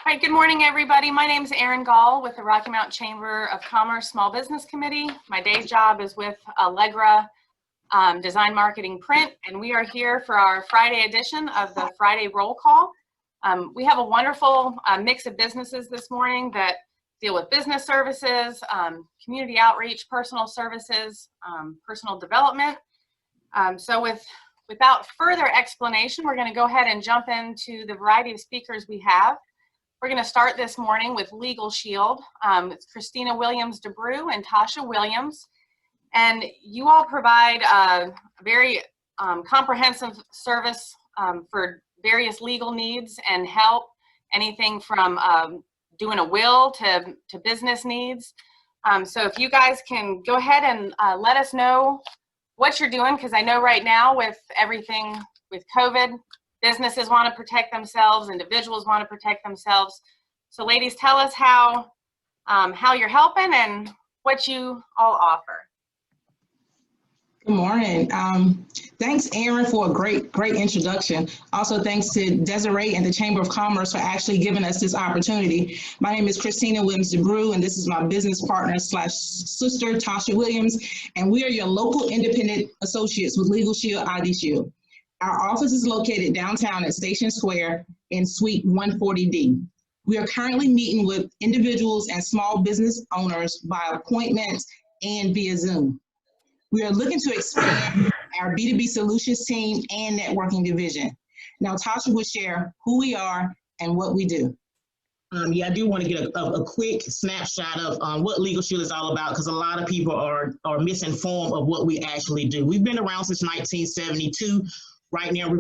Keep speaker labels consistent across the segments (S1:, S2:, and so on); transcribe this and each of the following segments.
S1: right, good morning, everybody. My name is Erin Gall with the Rocky Mount Chamber of Commerce Small Business Committee. My day job is with Allegra Design Marketing Print, and we are here for our Friday edition of the Friday Roll Call. We have a wonderful mix of businesses this morning that deal with business services, community outreach, personal services, personal development. So without further explanation, we're going to go ahead and jump into the variety of speakers we have. We're going to start this morning with Legal Shield. It's Christina Williams-DeBrew and Tasha Williams. And you all provide a very comprehensive service for various legal needs and help, anything from doing a will to business needs. So if you guys can go ahead and let us know what you're doing, because I know right now with everything with COVID, businesses want to protect themselves, individuals want to protect themselves. So ladies, tell us how you're helping and what you all offer.
S2: Good morning. Thanks, Erin, for a great introduction. Also, thanks to Desiree and the Chamber of Commerce for actually giving us this opportunity. My name is Christina Williams-DeBrew, and this is my business partner / sister, Tasha Williams, and we are your local independent associates with Legal Shield ID Shield. Our office is located downtown at Station Square in Suite 140D. We are currently meeting with individuals and small business owners by appointment and via Zoom. We are looking to expand our B2B solutions team and networking division. Now, Tasha will share who we are and what we do.
S3: Yeah, I do want to get a quick snapshot of what Legal Shield is all about, because a lot of people are misinformed of what we actually do. We've been around since 1972. Right now,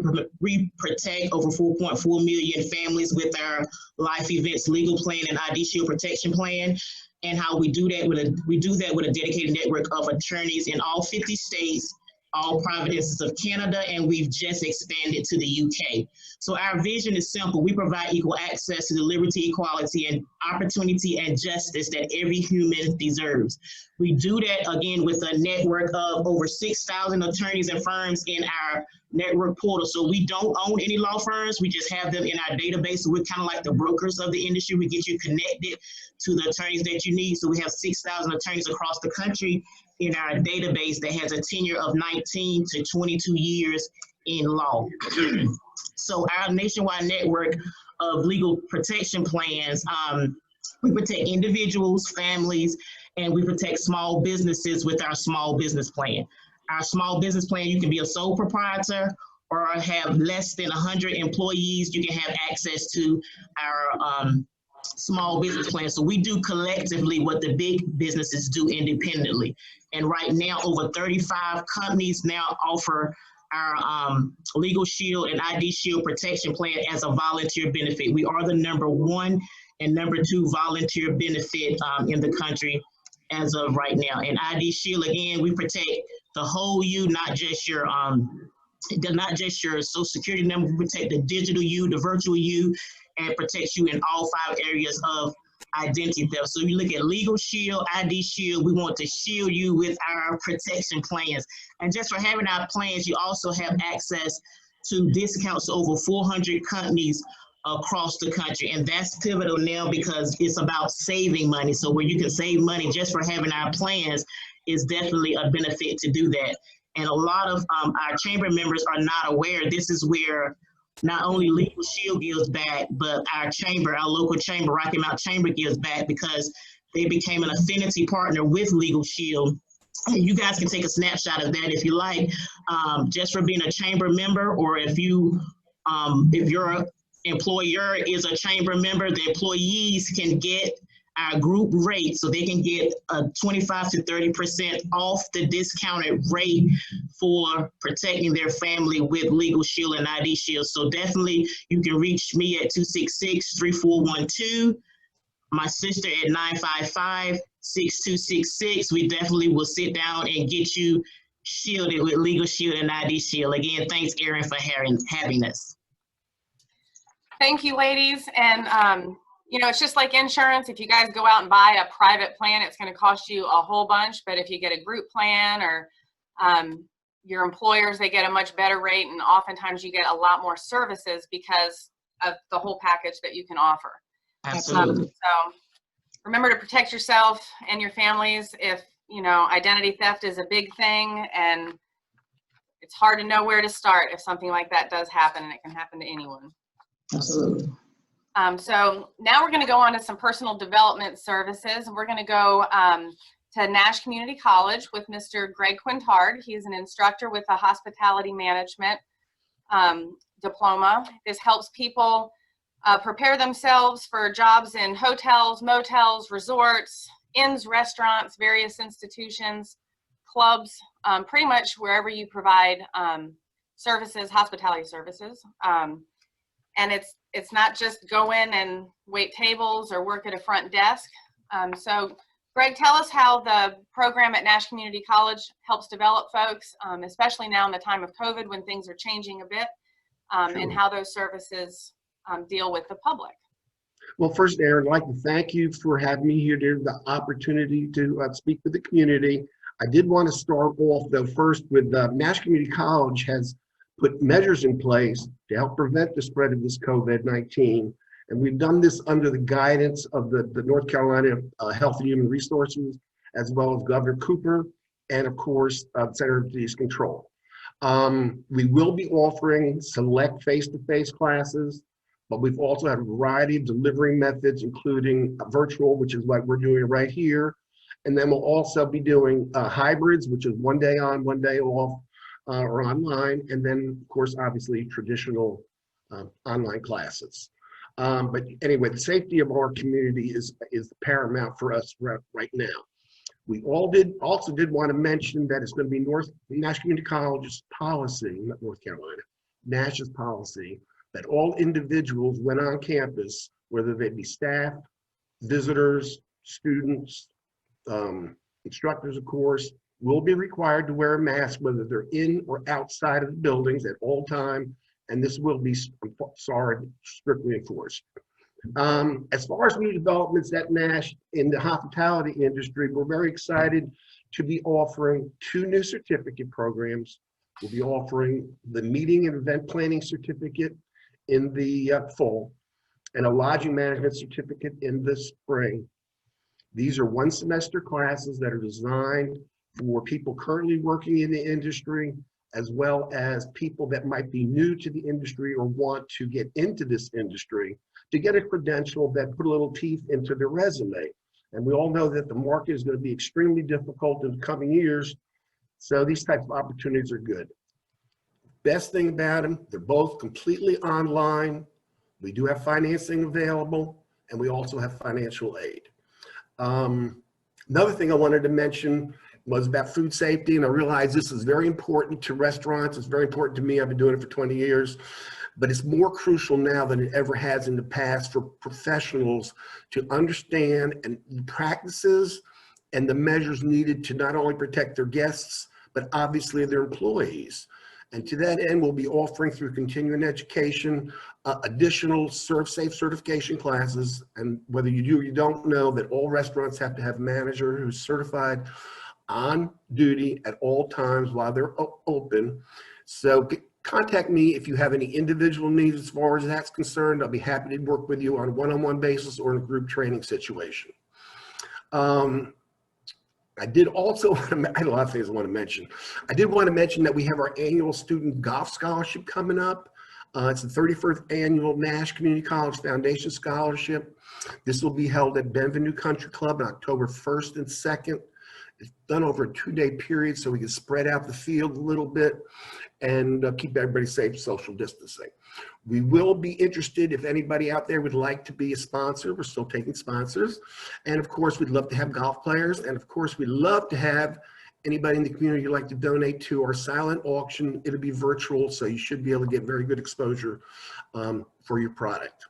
S3: we protect over 4.4 million families with our life events legal plan and ID Shield protection plan. And how we do that with a dedicated network of attorneys in all 50 states, all provinces of Canada, and we've just expanded to the UK. So our vision is simple. We provide equal access to the liberty, equality, and opportunity and justice that every human deserves. We do that, again, with a network of over 6,000 attorneys and firms in our network portal. So we don't own any law firms. We just have them in our database. So we're kind of like the brokers of the industry. We get you connected to the attorneys that you need. So we have 6,000 attorneys across the country in our database that has a tenure of 19 to 22 years in law. So our nationwide network of legal protection plans, we protect individuals, families, and we protect small businesses with our small business plan. Our small business plan, you can be a sole proprietor or have less than 100 employees. You can have access to our small business plan. So we do collectively what the big businesses do independently. And right now, over 35 companies now offer our Legal Shield and ID Shield protection plan as a volunteer benefit. We are the #1 and #2 volunteer benefit in the country as of right now. And ID Shield, again, we protect the whole you, not just your Social Security number. We protect the digital you, the virtual you, and protect you in all 5 areas of identity theft. So you look at Legal Shield, ID Shield, we want to shield you with our protection plans. And just for having our plans, you also have access to discounts to over 400 companies across the country. And that's pivotal now because it's about saving money. So where you can save money just for having our plans is definitely a benefit to do that. And a lot of our chamber members are not aware. This is where not only Legal Shield gives back, but our chamber, our local chamber, Rocky Mount Chamber, gives back because they became an affinity partner with Legal Shield. And you guys can take a snapshot of that if you like, just for being a chamber member, or if your employer is a chamber member, the employees can get our group rate, so they can get a 25 to 30% off the discounted rate for protecting their family with Legal Shield and ID Shield. So definitely you can reach me at 266-3412, my sister at 955-6266. We definitely will sit down and get you shielded with Legal Shield and ID Shield. Again, thanks, Erin, for having us.
S1: Thank you, ladies. And you know, it's just like insurance. If you guys go out and buy a private plan, it's going to cost you a whole bunch. But if you get a group plan or your employers, they get a much better rate. And oftentimes you get a lot more services because of the whole package that you can offer.
S3: Absolutely.
S1: So remember to protect yourself and your families. If, you know, identity theft is a big thing, and it's hard to know where to start if something like that does happen, and it can happen to anyone.
S2: Absolutely.
S1: So now we're going to go on to some personal development services. We're going to go to Nash Community College with Mr. Greg Quintard. He's an instructor with a hospitality management diploma. This helps people prepare themselves for jobs in hotels, motels, resorts, inns, restaurants, various institutions, clubs, pretty much wherever you provide services, hospitality services. And it's not just go in and wait tables or work at a front desk. So Greg, tell us how the program at Nash Community College helps develop folks, especially now in the time of COVID when things are changing a bit, and how those services deal with the public.
S4: Well, first, Aaron, I'd like to thank you for having me here, to the opportunity to speak with the community. I did want to start off, though, first with Nash Community College has put measures in place to help prevent the spread of this COVID-19. And we've done this under the guidance of the North Carolina Health and Human Resources, as well as Governor Cooper, and of course, Center of Disease Control. We will be offering select face-to-face classes, but we've also had a variety of delivery methods, including virtual, which is what we're doing right here. And then we'll also be doing hybrids, which is one day on, one day off, or online. And then, of course, obviously, traditional online classes. But anyway, the safety of our community is paramount for us right now. We also did want to mention that it's going to be Nash Community College's policy, not North Carolina, Nash's policy, that all individuals when on campus, whether they be staff, visitors, students, instructors, of course, will be required to wear a mask, whether they're in or outside of the buildings at all time. And this will be, strictly enforced. As far as new developments at Nash in the hospitality industry, we're very excited to be offering 2 new certificate programs. We'll be offering the meeting and event planning certificate in the fall, and a lodging management certificate in the spring. These are 1-semester classes that are designed for people currently working in the industry, as well as people that might be new to the industry or want to get into this industry to get a credential that put a little teeth into their resume. And we all know that the market is going to be extremely difficult in the coming years, so these types of opportunities are good. Best thing about them, they're both completely online. We do have financing available, and we also have financial aid. Another thing I wanted to mention was about food safety, and I realize this is very important to restaurants. It's very important to me. I've been doing it for 20 years, but it's more crucial now than it ever has in the past for professionals to understand and the practices and the measures needed to not only protect their guests, but obviously their employees. And to that end, we'll be offering through continuing education, additional ServSafe certification classes. And whether you do or you don't know that all restaurants have to have a manager who's certified on duty at all times while they're open. So contact me if you have any individual needs as far as that's concerned. I'll be happy to work with you on a one-on-one basis or in a group training situation. I did also, I had a lot of things I want to mention. I did want to mention that we have our annual student golf scholarship coming up. It's the 31st annual Nash Community College Foundation Scholarship. This will be held at Benvenue Country Club on October 1st and 2nd. It's done over a 2-day period so we can spread out the field a little bit and keep everybody safe, social distancing. We will be interested if anybody out there would like to be a sponsor. We're still taking sponsors. And of course, we'd love to have golf players. And of course, we'd love to have anybody in the community who'd like to donate to our silent auction. It'll be virtual, so you should be able to get very good exposure for your product.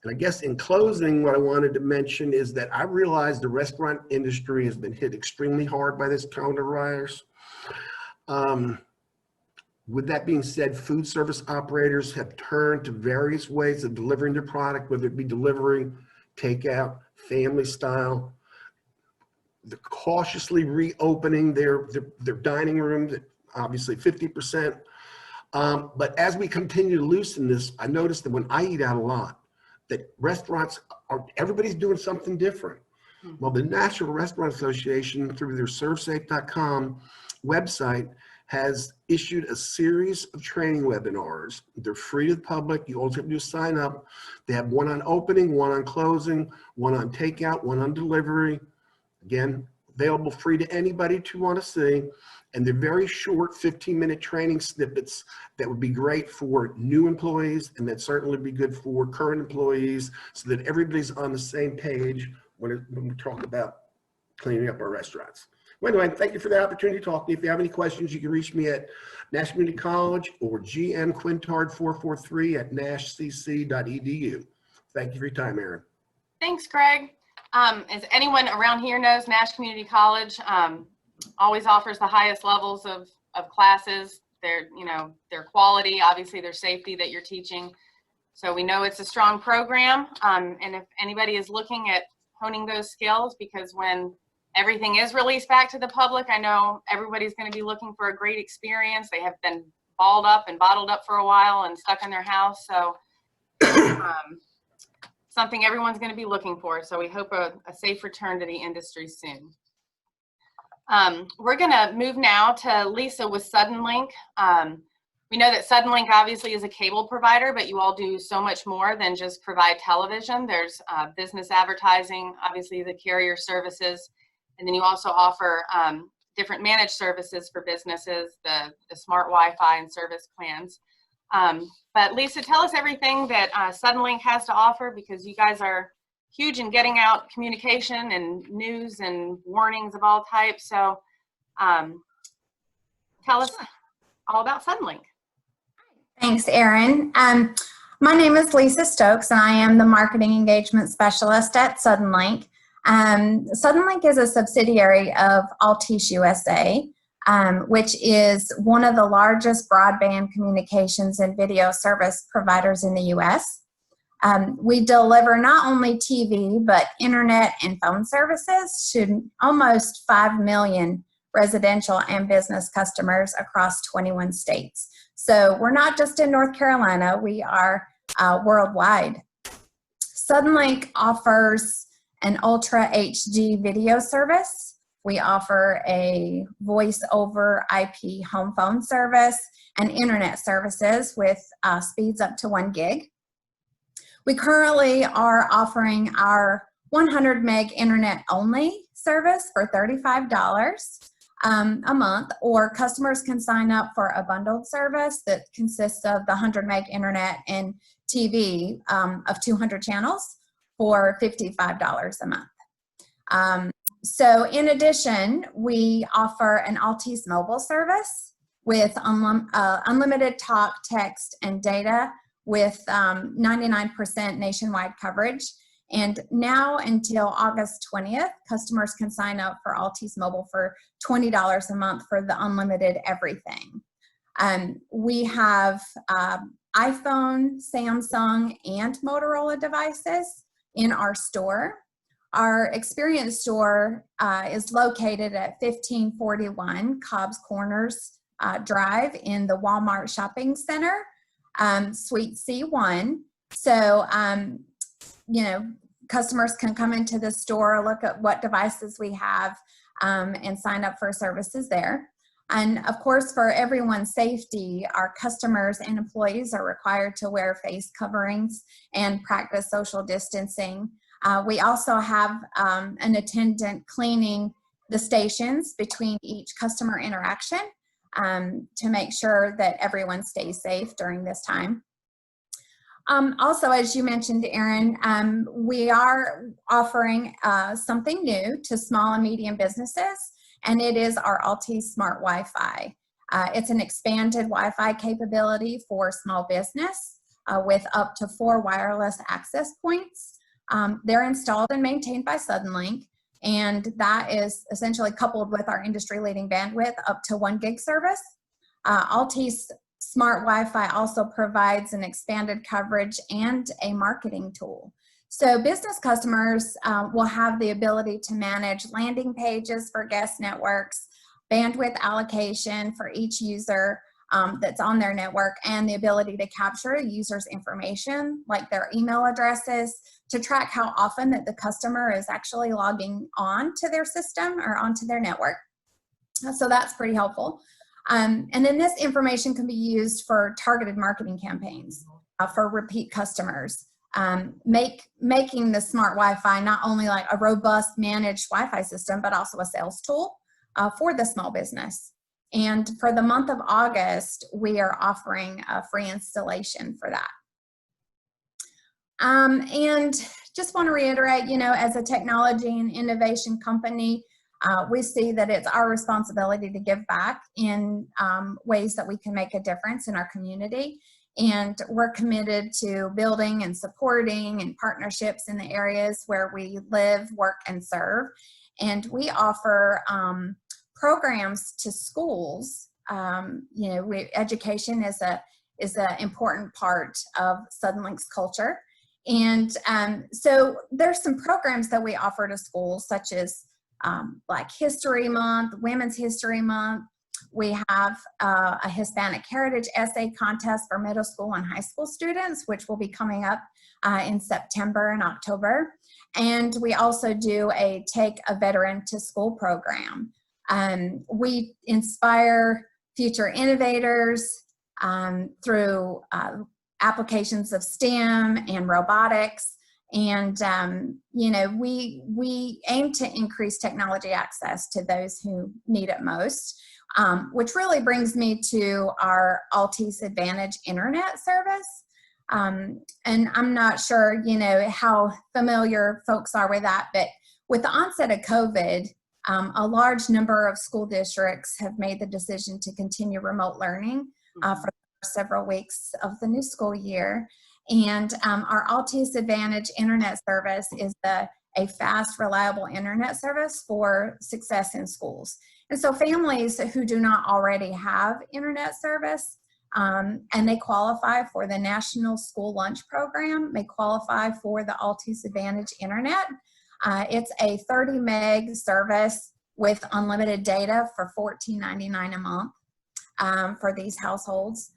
S4: And I guess in closing, what I wanted to mention is that I realize the restaurant industry has been hit extremely hard by this coronavirus. With that being said, food service operators have turned to various ways of delivering their product, whether it be delivery, takeout, family style. They're cautiously reopening their dining rooms at obviously 50%. But as we continue to loosen this, I noticed that when I eat out a lot, that restaurants everybody's doing something different. Well, the National Restaurant Association, through their servesafe.com website, has issued a series of training webinars. They're free to the public. You also have to do sign up. They have one on opening, one on closing, one on takeout, one on delivery. Again, available free to anybody to want to see. And they're very short 15-minute training snippets that would be great for new employees, and that certainly be good for current employees, so that everybody's on the same page when we talk about cleaning up our restaurants. Well, anyway, thank you for the opportunity to talk to you. If you have any questions, you can reach me at Nash Community College or gmquintard443@nashcc.edu. Thank you for your time, Erin.
S1: Thanks, Greg. As anyone around here knows, Nash Community College always offers the highest levels of classes. Their quality, obviously their safety that you're teaching. So we know it's a strong program. And if anybody is looking at honing those skills, because when everything is released back to the public, I know everybody's going to be looking for a great experience. They have been balled up and bottled up for a while and stuck in their house. So something everyone's going to be looking for. So we hope a safe return to the industry soon. We're going to move now to Lisa with Suddenlink. We know that Suddenlink obviously is a cable provider, but you all do so much more than just provide television. There's business advertising, obviously the carrier services, and then you also offer different managed services for businesses, the smart Wi-Fi and service plans. But Lisa, tell us everything that Suddenlink has to offer, because you guys are huge in getting out communication and news and warnings of all types. So tell us all about Suddenlink.
S5: Thanks, Erin. My name is Lisa Stokes, and I am the Marketing Engagement Specialist at Suddenlink. Suddenlink is a subsidiary of Altice USA, which is one of the largest broadband communications and video service providers in the U.S. We deliver not only TV, but internet and phone services to almost 5 million residential and business customers across 21 states. So we're not just in North Carolina, we are worldwide. Suddenlink offers an Ultra HD video service. We offer a voice over IP home phone service and internet services with speeds up to 1 gig. We currently are offering our 100 meg internet only service for $35 a month, or customers can sign up for a bundled service that consists of the 100 meg internet and TV of 200 channels for $55 a month. So in addition, we offer an Altice mobile service with unlimited talk, text, and data with 99% nationwide coverage. And now until August 20th, customers can sign up for Altice Mobile for $20 a month for the unlimited everything. We have iPhone, Samsung, and Motorola devices in our store. Our experience store is located at 1541 Cobb's Corners Drive in the Walmart Shopping Center, Suite C1. So, customers can come into the store, look at what devices we have, and sign up for services there. And of course, for everyone's safety, our customers and employees are required to wear face coverings and practice social distancing. We also have an attendant cleaning the stations between each customer interaction to make sure that everyone stays safe during this time. Also, as you mentioned, Erin, we are offering something new to small and medium businesses, and it is our Altice Smart Wi-Fi. It's an expanded Wi-Fi capability for small business with up to 4 wireless access points. They're installed and maintained by Suddenlink, and that is essentially coupled with our industry-leading bandwidth up to 1 gig service. Altice Smart Wi-Fi also provides an expanded coverage and a marketing tool. So business customers will have the ability to manage landing pages for guest networks, bandwidth allocation for each user, that's on their network, and the ability to capture users' information, like their email addresses, to track how often that the customer is actually logging on to their system or onto their network. So that's pretty helpful. And then this information can be used for targeted marketing campaigns for repeat customers, making the smart Wi-Fi not only like a robust managed Wi-Fi system, but also a sales tool for the small business. And for the month of August, we are offering a free installation for that. And just want to reiterate, you know, as a technology and innovation company, we see that it's our responsibility to give back in ways that we can make a difference in our community. And we're committed to building and supporting and partnerships in the areas where we live, work, and serve. And we offer programs to schools. You know, education is an important part of Suddenlink's culture. And so there's some programs that we offer to schools, such as Black History Month, Women's History Month. We have a Hispanic Heritage Essay Contest for middle school and high school students, which will be coming up in September and October. And we also do a Take a Veteran to School program. We inspire future innovators through applications of STEM and robotics. And, you know, we aim to increase technology access to those who need it most, which really brings me to our Altice Advantage internet service. And I'm not sure, you know, how familiar folks are with that, but with the onset of COVID, a large number of school districts have made the decision to continue remote learning for several weeks of the new school year. And our Altice Advantage internet service is a fast, reliable internet service for success in schools. And so families who do not already have internet service and they qualify for the National School Lunch Program, may qualify for the Altice Advantage internet. It's a 30 meg service with unlimited data for $14.99 a month for these households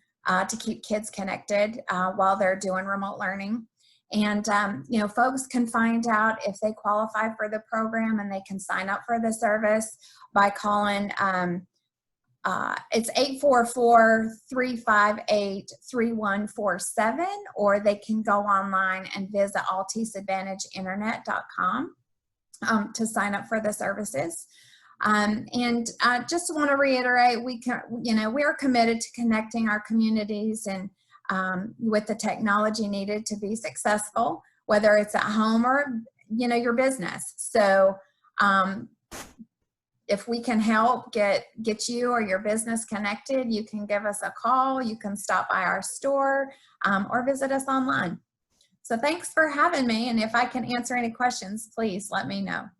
S5: to keep kids connected while they're doing remote learning. And, you know, folks can find out if they qualify for the program, and they can sign up for the service by calling, it's 844-358-3147, or they can go online and visit alticeadvantageinternet.com to sign up for the services. And just want to reiterate, we are committed to connecting our communities and with the technology needed to be successful, whether it's at home or, you know, your business. So if we can help get you or your business connected, you can give us a call, you can stop by our store, or visit us online. So thanks for having me. And if I can answer any questions, please let me know.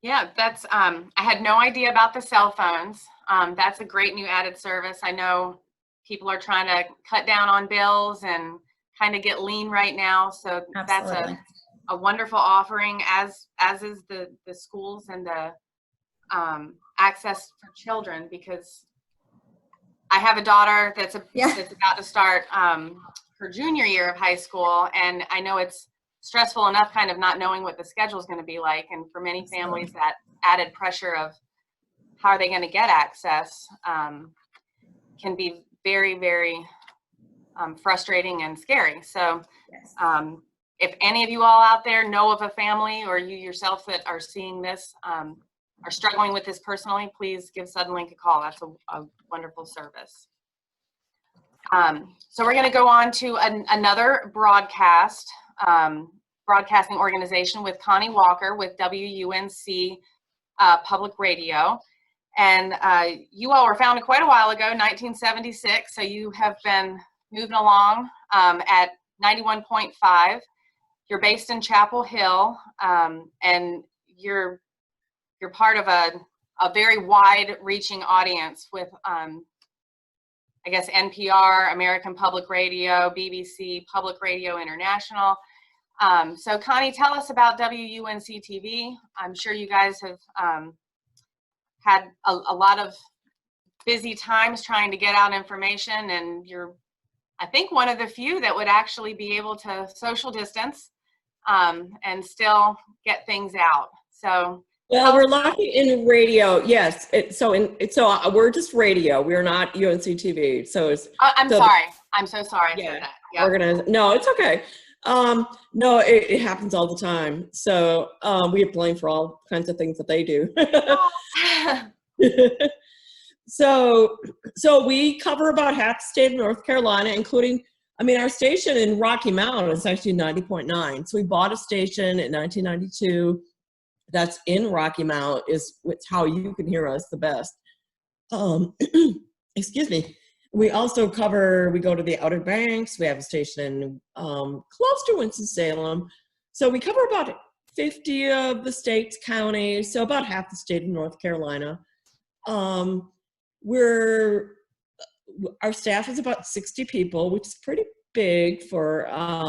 S1: Yeah, that's, I had no idea about the cell phones. That's a great new added service. I know people are trying to cut down on bills and kind of get lean right now. So
S5: Absolutely.
S1: That's a wonderful offering, as is the schools and the access for children, because I have a daughter that's about to start her junior year of high school, and I know it's stressful enough kind of not knowing what the schedule is going to be like, and for many families that added pressure of how are they going to get access can be very, very frustrating and scary. So if any of you all out there know of a family, or you yourself that are seeing this, are struggling with this personally, please give Suddenlink a call. That's a wonderful service. So we're going to go on to another broadcasting organization with Connie Walker with WUNC Public Radio. And you all were founded quite a while ago, 1976, so you have been moving along at 91.5. You're based in Chapel Hill, and you're part of a very wide-reaching audience with, I guess, NPR, American Public Radio, BBC, Public Radio International. So Connie, tell us about WUNC TV. I'm sure you guys have had a lot of busy times trying to get out information, and you're, I think, one of the few that would actually be able to social distance and still get things out. So,
S6: well, we're lucky in radio. Yes. So we're just radio. We're not UNC TV. So it's.
S1: I'm sorry. I'm so sorry
S6: Yeah.
S1: for that. Yep.
S6: No, it's okay. No, it happens all the time. So we get blamed for all kinds of things that they do. So we cover about half the state of North Carolina, including, I mean, our station in Rocky Mount is actually 90.9. So we bought a station in 1992 that's in Rocky Mount. It's how you can hear us the best. Excuse me. We also we go to the Outer Banks. We have a station close to Winston-Salem. So we cover about 50 of the state's counties, so about half the state of North Carolina. Our staff is about 60 people, which is pretty big for,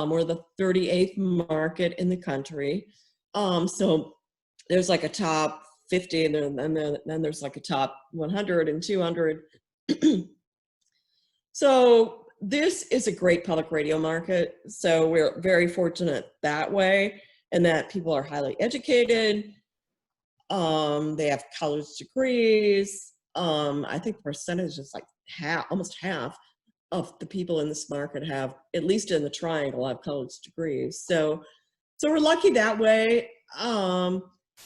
S6: we're the 38th market in the country. So there's like a top 50, and then there's like a top 100 and 200. So this is a great public radio market. So we're very fortunate that way, and that people are highly educated. They have college degrees. I think the percentage is like almost half of the people in this market have, at least in the Triangle, have college degrees. So we're lucky that way.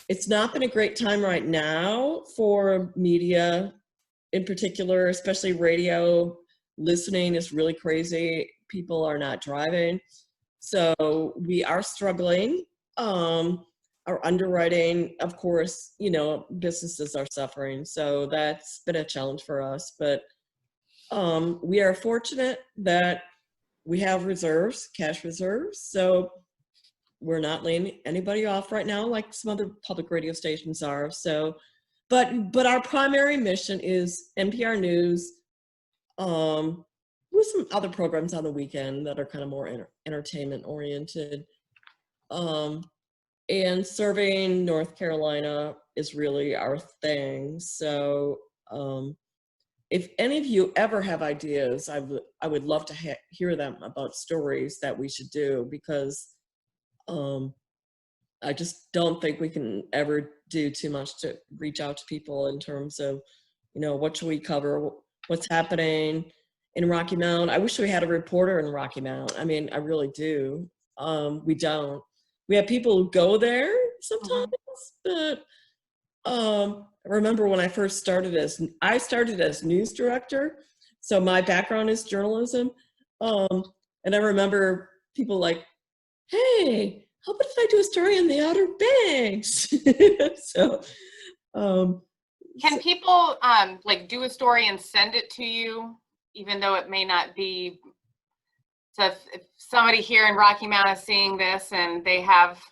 S6: It's not been a great time right now for media in particular, especially radio. Listening is really crazy. People are not driving. So we are struggling. Our underwriting, of course, businesses are suffering. So that's been a challenge for us. But we are fortunate that we have reserves, cash reserves. So we're not laying anybody off right now like some other public radio stations are. So, but our primary mission is NPR News, with some other programs on the weekend that are kind of more entertainment oriented. And serving North Carolina is really our thing. So if any of you ever have ideas, I would love to hear them about stories that we should do, because I just don't think we can ever do too much to reach out to people in terms of, what should we cover, what's happening in Rocky Mount. I wish we had a reporter in Rocky Mount. I mean, I really do. We don't. We have people who go there sometimes, but I remember when I first started as news director. So my background is journalism. And I remember people like, hey, how about if I do a story on the Outer Banks? So,
S1: can people like do a story and send it to you, even though it may not be? So if somebody here in Rocky Mount is seeing this and they have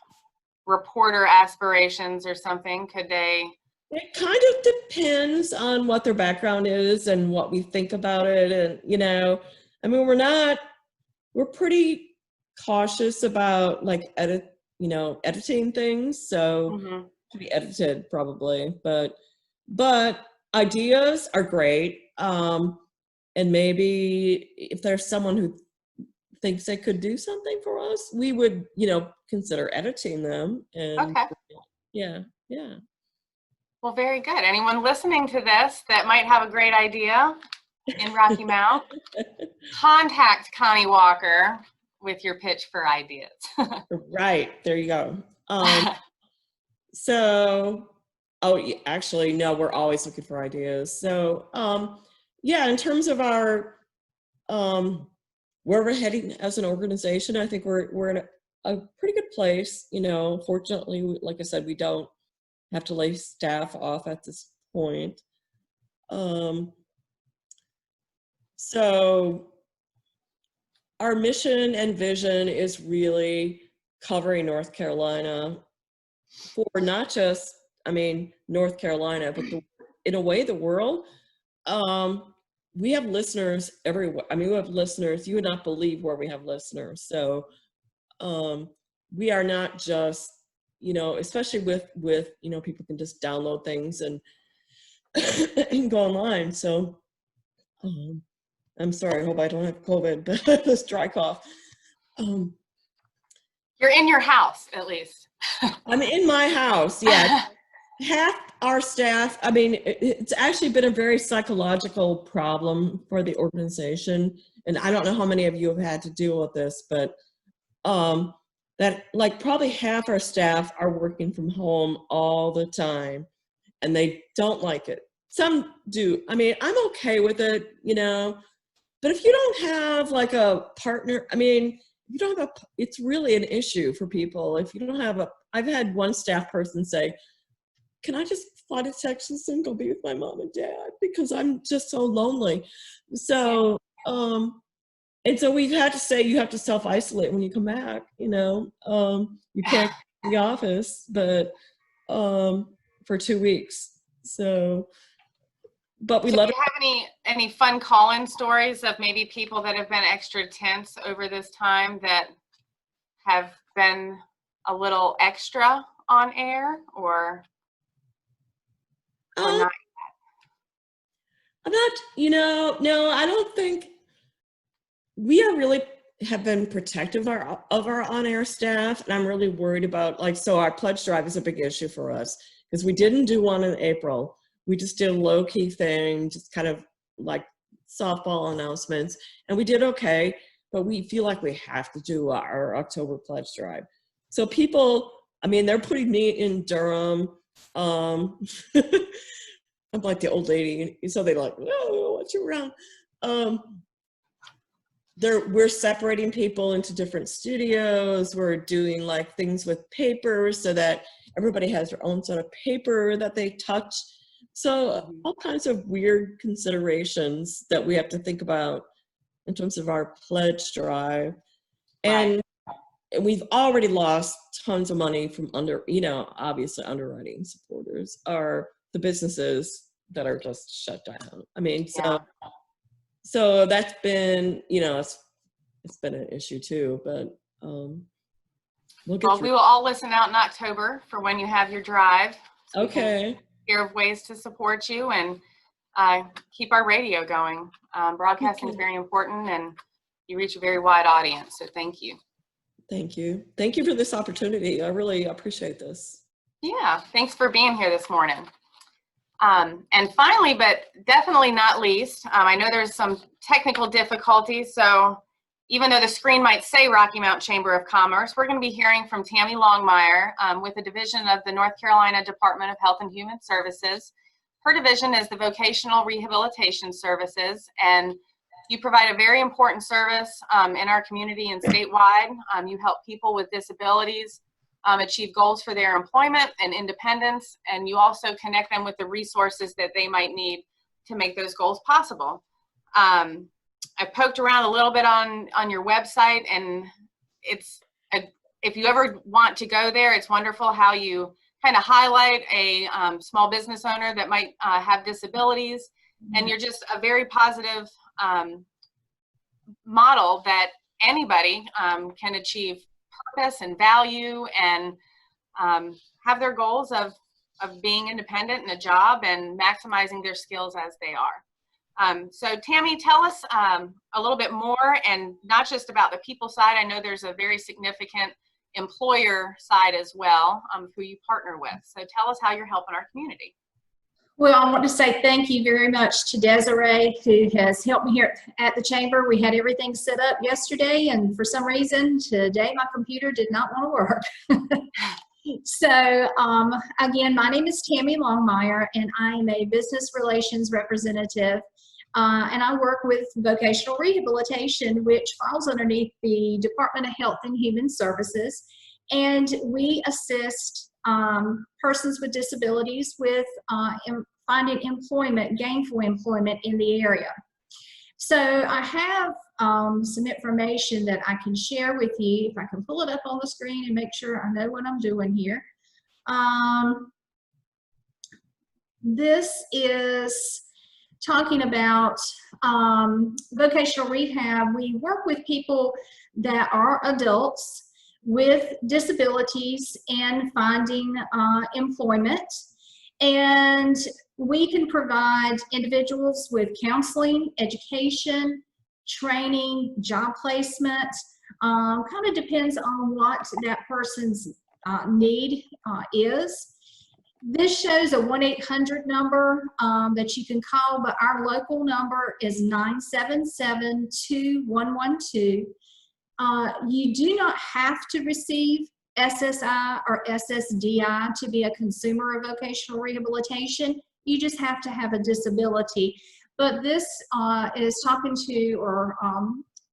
S1: reporter aspirations or something, could they?
S6: It kind of depends on what their background is and what we think about it. And, I mean, we're pretty cautious about like editing things. So to be edited probably, but ideas are great. And maybe if there's someone who thinks they could do something for us, we would, consider editing them. And
S1: okay.
S6: Yeah.
S1: Well, very good. Anyone listening to this that might have a great idea in Rocky Mount, contact Connie Walker with your pitch for ideas.
S6: Right. There you go. Actually, no, we're always looking for ideas. So, in terms of our, where we're heading as an organization, I think we're in a pretty good place. Fortunately, like I said, we don't have to lay staff off at this point. So our mission and vision is really covering North Carolina for not just, North Carolina, but in a way, the world. We have listeners everywhere. We have listeners, you would not believe where we have listeners. So we are not just, especially with people can just download things and and go online. So I'm sorry, I hope I don't have COVID, but this dry cough.
S1: You're in your house, at least.
S6: I'm in my house, yeah. Half our staff, I mean, it's actually been a very psychological problem for the organization. And I don't know how many of you have had to deal with this, but that like probably half our staff are working from home all the time and they don't like it. Some do. I mean, I'm okay with it, you know, but if you don't have like a partner, I mean, you don't have it's really an issue for people. If you don't have I've had one staff person say, can I just fly to Texas and go be with my mom and dad because I'm just so lonely. So, and so we've had to say you have to self-isolate when you come back, you know. You can't go to the office, but for 2 weeks. So, but we
S1: Do
S6: love
S1: you have any fun call-in stories of maybe people that have been extra tense over this time that have been a little extra on air or not?
S6: I'm not, you know, no, I don't think we are really have been protective of our on-air staff, and I'm really worried about, like, so our pledge drive is a big issue for us because we didn't do one in April. We just did a low-key thing, just kind of like softball announcements, and we did okay, but we feel like we have to do our October pledge drive. So people, I mean, they're putting me in Durham. I'm like the old lady, so they're like, "Oh, want you around." We're separating people into different studios. We're doing like things with papers so that everybody has their own set of paper that they touch. So all kinds of weird considerations that we have to think about in terms of our pledge drive. And we've already lost tons of money from obviously underwriting supporters are the businesses that are just shut down. I mean, so that's been, you know, it's been an issue too, but we
S1: will all listen out in October for when you have your drive. So
S6: okay.
S1: Hear of ways to support you and keep our radio going. Broadcasting is very important and you reach a very wide audience. So thank you.
S6: Thank you. Thank you for this opportunity. I really appreciate this. Yeah.
S1: Thanks for being here this morning. And finally, but definitely not least, I know there's some technical difficulties. So even though the screen might say Rocky Mount Chamber of Commerce, we're going to be hearing from Tammy Longmire with the division of the North Carolina Department of Health and Human Services. Her division is the Vocational Rehabilitation Services, and you provide a very important service in our community and statewide. You help people with disabilities achieve goals for their employment and independence, and you also connect them with the resources that they might need to make those goals possible. I've poked around a little bit on your website, and if you ever want to go there, it's wonderful how you kind of highlight a small business owner that might have disabilities, and you're just a very positive model that anybody can achieve purpose and value and have their goals of being independent in a job and maximizing their skills as they are. So Tammy, tell us a little bit more, and not just about the people side. I know there's a very significant employer side as well, who you partner with. So tell us how you're helping our community.
S7: Well, I want to say thank you very much to Desiree, who has helped me here at the Chamber. We had everything set up yesterday, and for some reason today my computer did not want to work. So again, my name is Tammy Longmire, and I am a business relations representative, and I work with Vocational Rehabilitation, which falls underneath the Department of Health and Human Services, and we assist persons with disabilities with finding employment, gainful employment in the area. So I have some information that I can share with you. If I can pull it up on the screen and make sure I know what I'm doing here. This is talking about vocational rehab. We work with people that are adults with disabilities and finding employment. And we can provide individuals with counseling, education, training, job placement. Kind of depends on what that person's need is. This shows a 1-800 number that you can call, but our local number is 977-2112. You do not have to receive SSI or SSDI to be a consumer of vocational rehabilitation. You just have to have a disability. But this is talking to or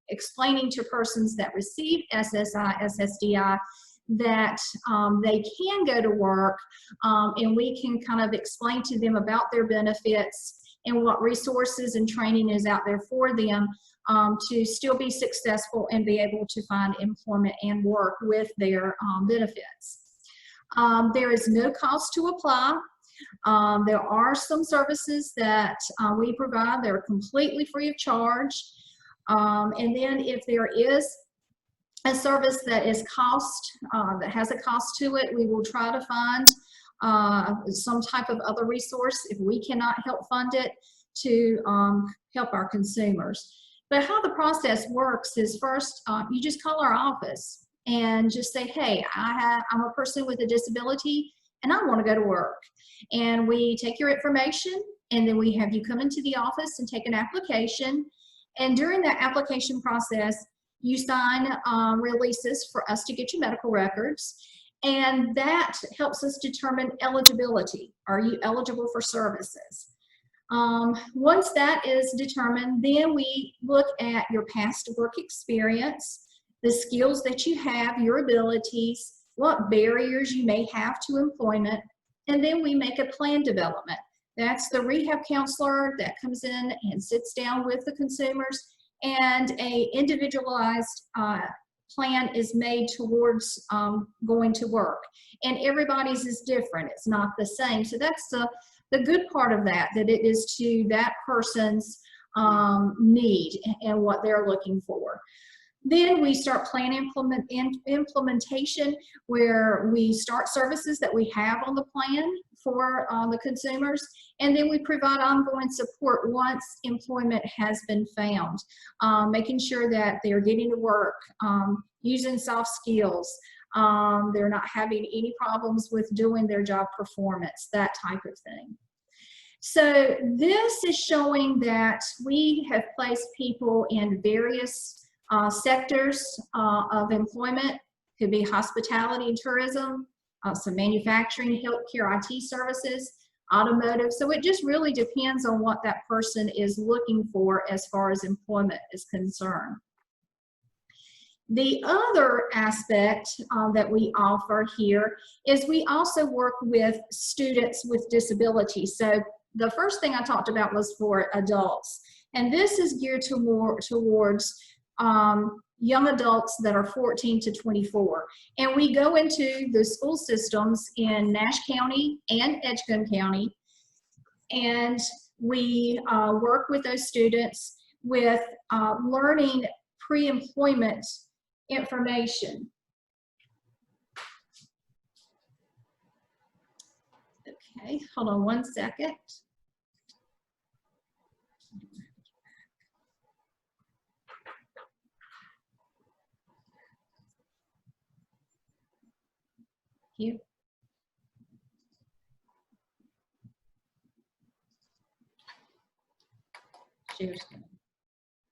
S7: explaining to persons that receive SSI, SSDI that they can go to work, and we can kind of explain to them about their benefits and what resources and training is out there for them to still be successful and be able to find employment and work with their benefits. There is no cost to apply. There are some services that we provide that are completely free of charge. And then if there is a service that is that has a cost to it, we will try to find some type of other resource if we cannot help fund it to help our consumers. But how the process works is first, you just call our office and just say, hey, I'm a person with a disability and I want to go to work. And we take your information and then we have you come into the office and take an application. And during that application process, you sign releases for us to get your medical records. And that helps us determine eligibility. Are you eligible for services? Once that is determined, then we look at your past work experience, the skills that you have, your abilities, what barriers you may have to employment, and then we make a plan development. That's the rehab counselor that comes in and sits down with the consumers, and a individualized plan is made towards going to work. And everybody's is different. It's not the same. So that's the good part of that it is to that person's need and what they're looking for. Then we start plan implementation, where we start services that we have on the plan for the consumers, and then we provide ongoing support once employment has been found, making sure that they're getting to work, using soft skills, they're not having any problems with doing their job performance, that type of thing. So this is showing that we have placed people in various sectors of employment. Could be hospitality and tourism, some manufacturing, healthcare, IT services, automotive. So it just really depends on what that person is looking for as far as employment is concerned. The other aspect that we offer here is we also work with students with disabilities. So the first thing I talked about was for adults, and this is geared towards young adults that are 14 to 24. And we go into the school systems in Nash County and Edgecombe County, and we work with those students with learning pre-employment information. Okay, hold on one second. You.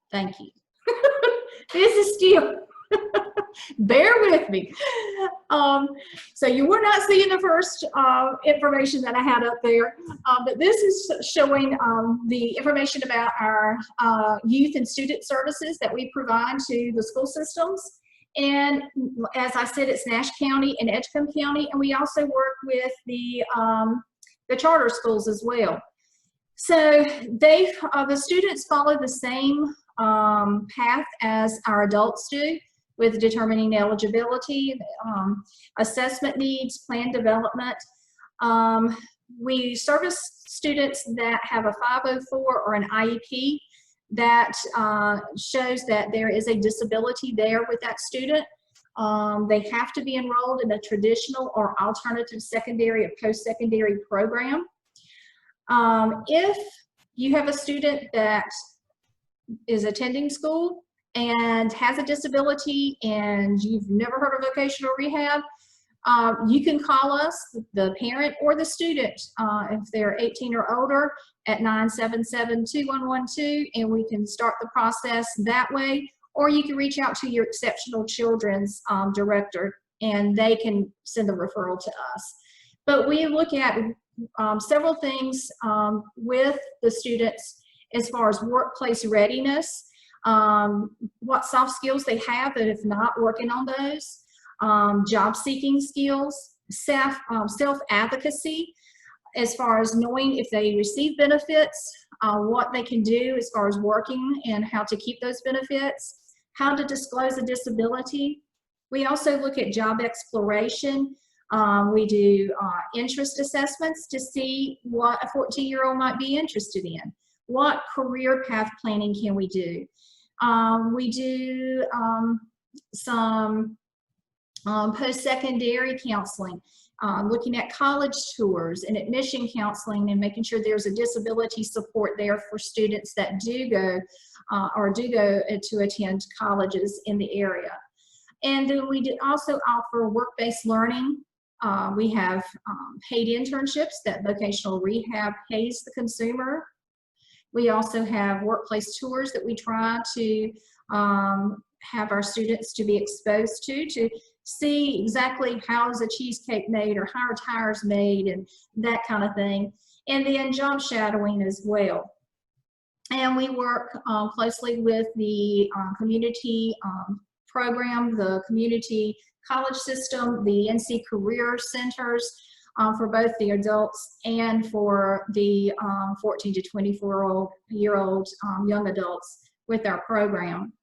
S7: Thank you. This is still, bear with me. So you were not seeing the first information that I had up there, but this is showing the information about our youth and student services that we provide to the school systems. And as I said, it's Nash County and Edgecombe County, and we also work with the charter schools as well. So the students follow the same path as our adults do, with determining eligibility, assessment needs, plan development. We service students that have a 504 or an IEP that shows that there is a disability there with that student. They have to be enrolled in a traditional or alternative secondary or post-secondary program. If you have a student that is attending school and has a disability and you've never heard of vocational rehab, you can call us, the parent or the student, if they're 18 or older, at 977-2112, and we can start the process that way. Or you can reach out to your Exceptional Children's director, and they can send a referral to us. But we look at several things with the students as far as workplace readiness, what soft skills they have that if not, working on those, job seeking skills, self-advocacy, as far as knowing if they receive benefits, what they can do as far as working and how to keep those benefits, how to disclose a disability. We also look at job exploration. We do interest assessments to see what a 14-year-old might be interested in. What career path planning can we do? We do some post-secondary counseling, looking at college tours and admission counseling and making sure there's a disability support there for students that do go to attend colleges in the area. And then we also offer work-based learning. We have paid internships that vocational rehab pays the consumer. We also have workplace tours that we try to have our students to be exposed to see exactly how is a cheesecake made or how are tires made and that kind of thing. And then job shadowing as well. And we work closely with the community program, the community college system, the NC Career Centers for both the adults and for the 14 to 24-year-old young adults with our program.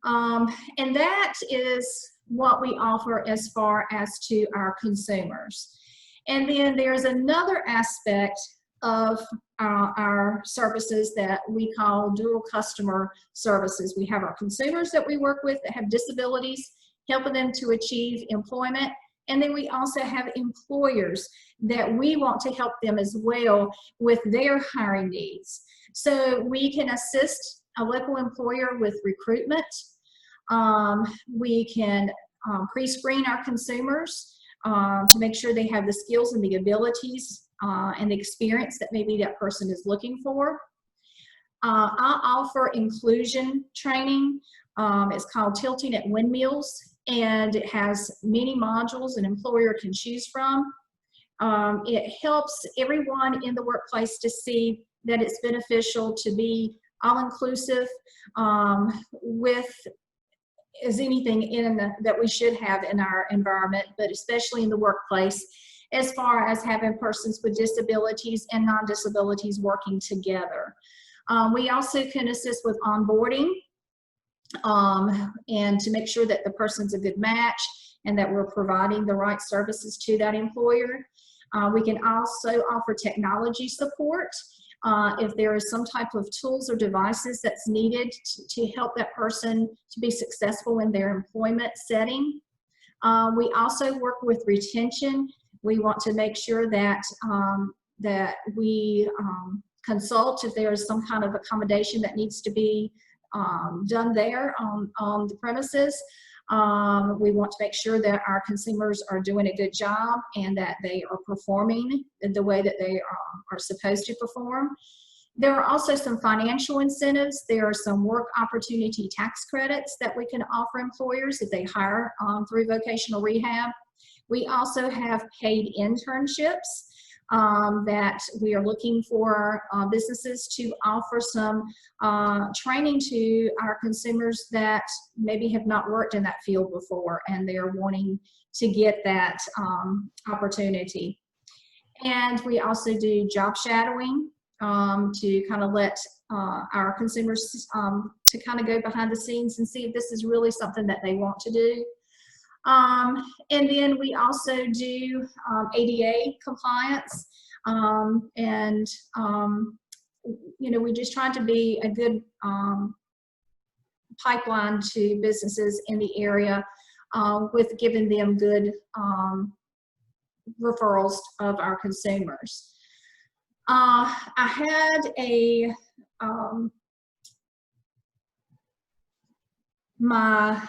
S7: And that is what we offer as far as to our consumers. And then there's another aspect of our services that we call dual customer services. We have our consumers that we work with that have disabilities, helping them to achieve employment. And then we also have employers that we want to help them as well with their hiring needs. So we can assist a local employer with recruitment. We can pre-screen our consumers to make sure they have the skills and the abilities and the experience that maybe that person is looking for. I offer inclusion training. It's called Tilting at Windmills, and it has many modules an employer can choose from. It helps everyone in the workplace to see that it's beneficial to be all-inclusive with as anything that we should have in our environment, but especially in the workplace, as far as having persons with disabilities and non-disabilities working together. We also can assist with onboarding and to make sure that the person's a good match and that we're providing the right services to that employer. We can also offer technology support if there is some type of tools or devices that's needed to help that person to be successful in their employment setting. We also work with retention. We want to make sure that that we consult if there is some kind of accommodation that needs to be done there on the premises. We want to make sure that our consumers are doing a good job and that they are performing the way that they are supposed to perform. There are also some financial incentives. There are some work opportunity tax credits that we can offer employers if they hire through vocational rehab. We also have paid internships that we are looking for businesses to offer some training to our consumers that maybe have not worked in that field before and they're wanting to get that opportunity. And we also do job shadowing to kind of let our consumers to kind of go behind the scenes and see if this is really something that they want to do. And then we also do ADA compliance, and you know, we just try to be a good pipeline to businesses in the area with giving them good referrals of our consumers. I had a my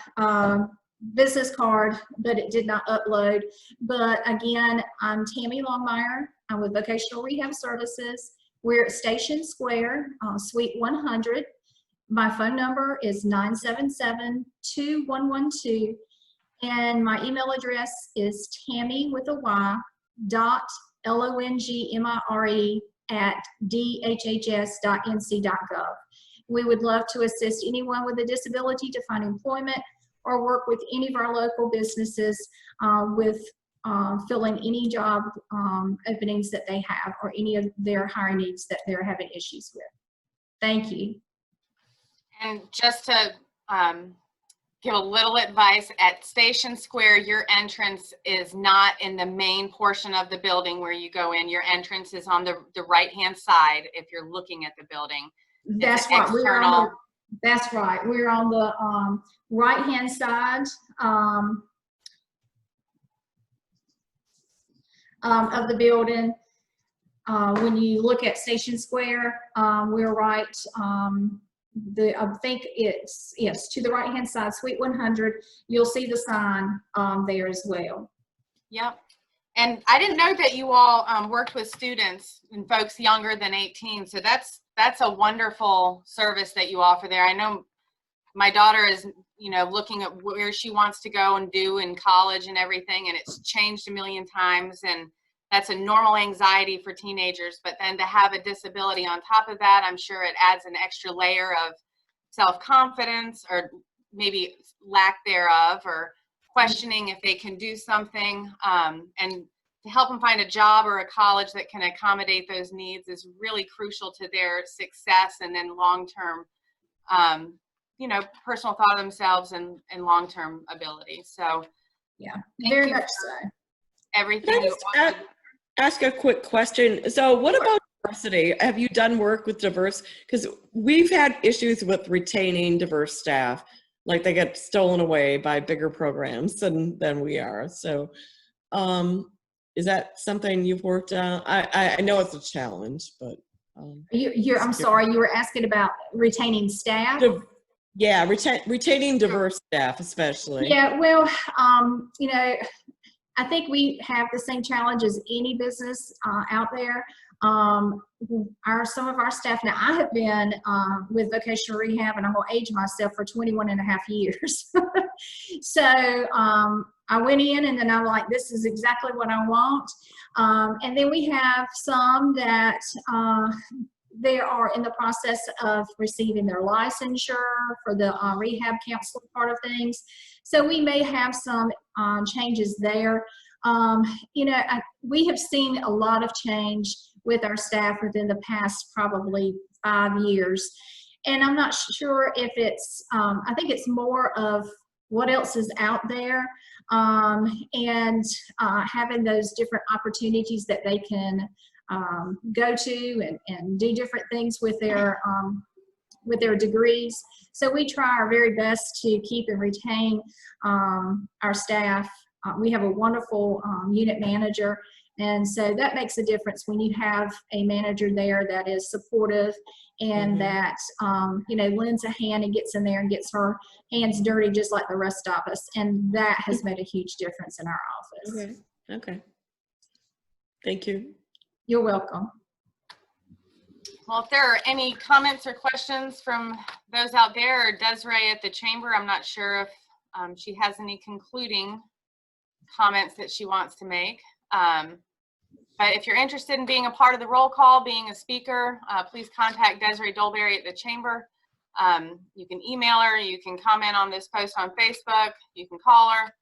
S7: business card, but it did not upload. But again, I'm Tammy Longmire. I'm with Vocational Rehab Services. We're at Station Square, Suite 100. My phone number is 977-2112, and my email address is Tammy with a Y .longmire@dhhs.nc.gov. We would love to assist anyone with a disability to find employment or work with any of our local businesses with filling any job openings that they have or any of their hiring needs that they're having issues with. Thank you.
S1: And just to give a little advice, at Station Square, your entrance is not in the main portion of the building where you go in. Your entrance is on the right-hand side if you're looking at the building.
S7: That's right. That's right. We're on the right-hand side of the building. When you look at Station Square, we're right. I think it's, yes, to the right-hand side, Suite 100. You'll see the sign there as well.
S1: Yep. And I didn't know that you all worked with students and folks younger than 18. So that's a wonderful service that you offer there. I know my daughter is, looking at where she wants to go and do in college and everything, and it's changed a million times. And that's a normal anxiety for teenagers. But then to have a disability on top of that, I'm sure it adds an extra layer of self-confidence or maybe lack thereof, or questioning if they can do something, and to help them find a job or a college that can accommodate those needs is really crucial to their success and then long-term, personal thought of themselves and long-term ability. So
S7: yeah, very much so.
S1: Everything.
S6: Can I just ask a quick question? So what about diversity? Have you done work with diverse? Because we've had issues with retaining diverse staff. Like they get stolen away by bigger programs than we are. So is that something you've worked on? I know it's a challenge, but.
S7: I'm sorry, you were asking about retaining staff?
S6: Yeah, retaining diverse staff especially.
S7: Yeah, well, I think we have the same challenge as any business out there. Some of our staff, now I have been with vocational rehab, and I'm gonna age myself, for 21 and a half years. So I went in and then I'm like, this is exactly what I want. And then we have some that they are in the process of receiving their licensure for the rehab counseling part of things. So we may have some changes there. We have seen a lot of change with our staff within the past probably 5 years. And I'm not sure if it's, I think it's more of what else is out there, and having those different opportunities that they can go to and do different things with their degrees. So we try our very best to keep and retain our staff. We have a wonderful unit manager, and so that makes a difference when you have a manager there that is supportive and that lends a hand and gets in there and gets her hands dirty just like the rest of us, and that has made a huge difference in our office.
S6: Okay. Thank you.
S7: You're welcome.
S1: Well, if there are any comments or questions from those out there, or Desiree at the chamber, I'm not sure if she has any concluding comments that she wants to make. But if you're interested in being a part of the roll call, being a speaker, please contact Desiree Dolberry at the chamber. You can email her, you can comment on this post on Facebook, you can call her.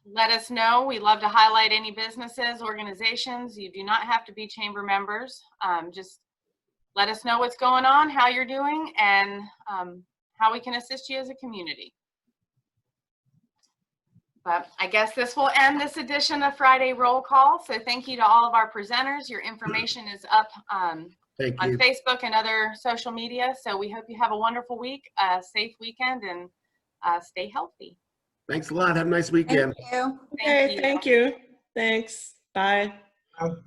S1: Let us know. We love to highlight any businesses, organizations. You do not have to be chamber members. Just let us know what's going on, how you're doing, and how we can assist you as a community. But I guess this will end this edition of Friday Roll Call. So thank you to all of our presenters. Your information is up on Facebook and other social media. So we hope you have a wonderful week, a safe weekend, and stay healthy.
S4: Thanks a lot. Have a nice weekend.
S5: Thank you.
S6: Okay, thank you. Thanks. Bye.
S2: Um,